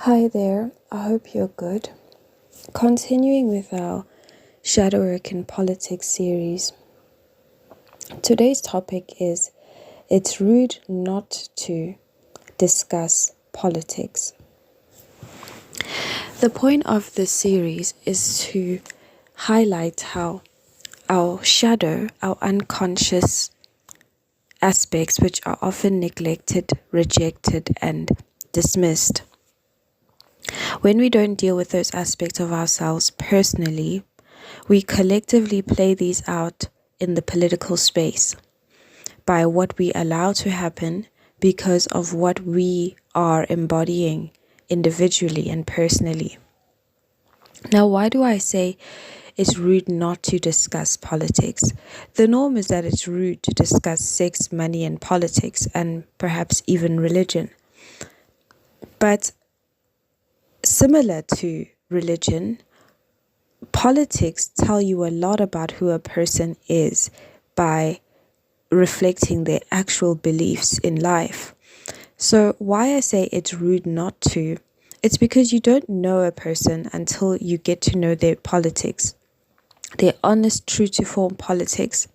Hi there, I hope you're good. Continuing with our Shadow Work in Politics series, today's topic is it's rude not to discuss politics. The point of this series is to highlight how our shadow, our unconscious aspects, which are often neglected, rejected, and dismissed, when we don't deal with those aspects of ourselves personally, we collectively play these out in the political space by what we allow to happen because of what we are embodying individually and personally. Now, why do I say it's rude not to discuss politics? The norm is that it's rude to discuss sex, money, and politics, and perhaps even religion. But similar to religion, politics tell you a lot about who a person is by reflecting their actual beliefs in life. So why I say it's rude not to, it's because you don't know a person until you get to know their politics, their honest, true to form politics.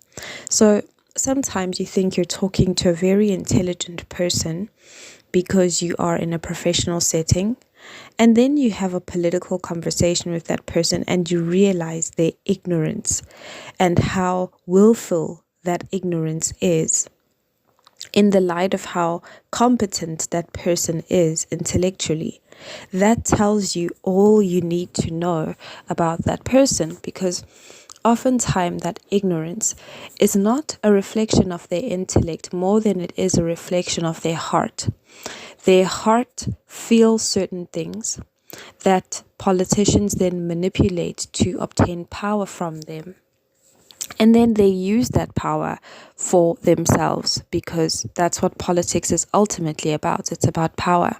So sometimes you think you're talking to a very intelligent person because you are in a professional setting, and then you have a political conversation with that person and you realize their ignorance and how willful that ignorance is in the light of how competent that person is intellectually. That tells you all you need to know about that person, because oftentimes that ignorance is not a reflection of their intellect more than it is a reflection of their heart. Their heart feels certain things that politicians then manipulate to obtain power from them. And then they use that power for themselves, because that's what politics is ultimately about. It's about power.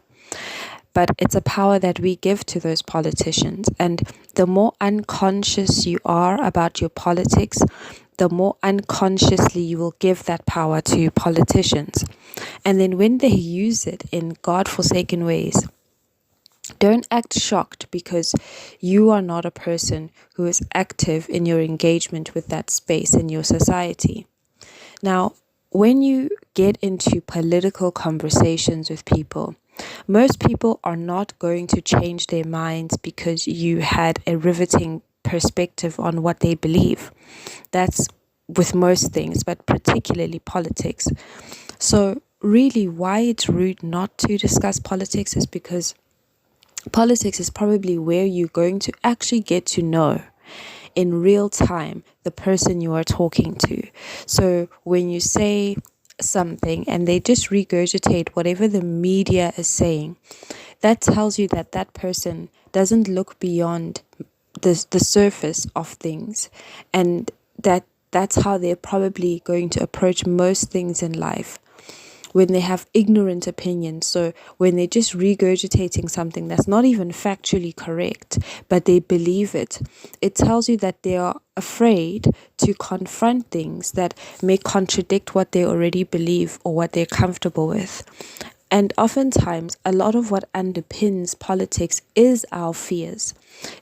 But it's a power that we give to those politicians. And the more unconscious you are about your politics, the more unconsciously you will give that power to politicians. And then when they use it in God-forsaken ways, don't act shocked because you are not a person who is active in your engagement with that space in your society. Now, when you get into political conversations with people, most people are not going to change their minds because you had a riveting perspective on what they believe. That's with most things, but particularly politics. So really, why it's rude not to discuss politics is because politics is probably where you're going to actually get to know in real time the person you are talking to. So when you say something and they just regurgitate whatever the media is saying, that tells you that that person doesn't look beyond the surface of things, and that's how they're probably going to approach most things in life, when they have ignorant opinions. So when they're just regurgitating something that's not even factually correct, but they believe it, it tells you that they are afraid to confront things that may contradict what they already believe or what they're comfortable with. And oftentimes, a lot of what underpins politics is our fears.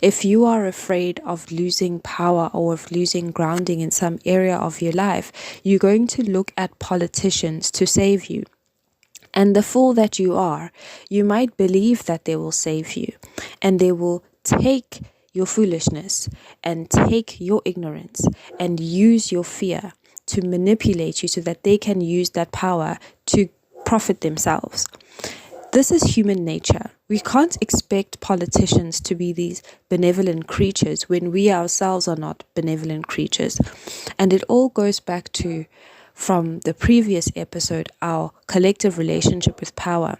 If you are afraid of losing power or of losing grounding in some area of your life, you're going to look at politicians to save you. And the fool that you are, you might believe that they will save you, and they will take your foolishness and take your ignorance and use your fear to manipulate you so that they can use that power to profit themselves. This is human nature. We can't expect politicians to be these benevolent creatures when we ourselves are not benevolent creatures. And it all goes back to, from the previous episode, our collective relationship with power.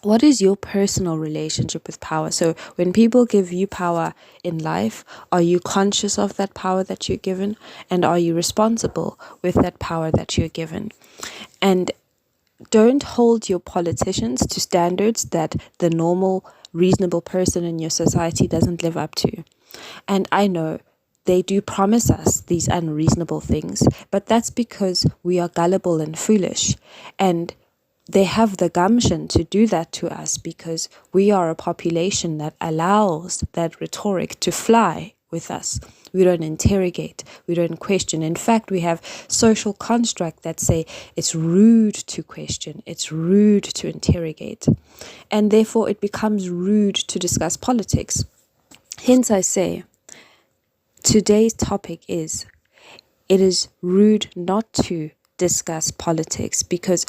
What is your personal relationship with power? So when people give you power in life, are you conscious of that power that you're given? And are you responsible with that power that you're given? And don't hold your politicians to standards that the normal, reasonable person in your society doesn't live up to. And I know they do promise us these unreasonable things, but that's because we are gullible and foolish. And they have the gumption to do that to us because we are a population that allows that rhetoric to fly with us. We don't interrogate, we don't question. In fact, we have social construct that say it's rude to question, it's rude to interrogate, and therefore it becomes rude to discuss politics. Hence I say, today's topic is, it is rude not to discuss politics, because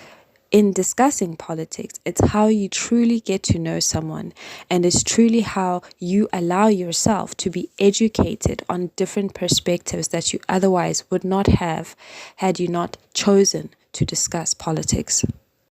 in discussing politics, it's how you truly get to know someone, and it's truly how you allow yourself to be educated on different perspectives that you otherwise would not have had you not chosen to discuss politics.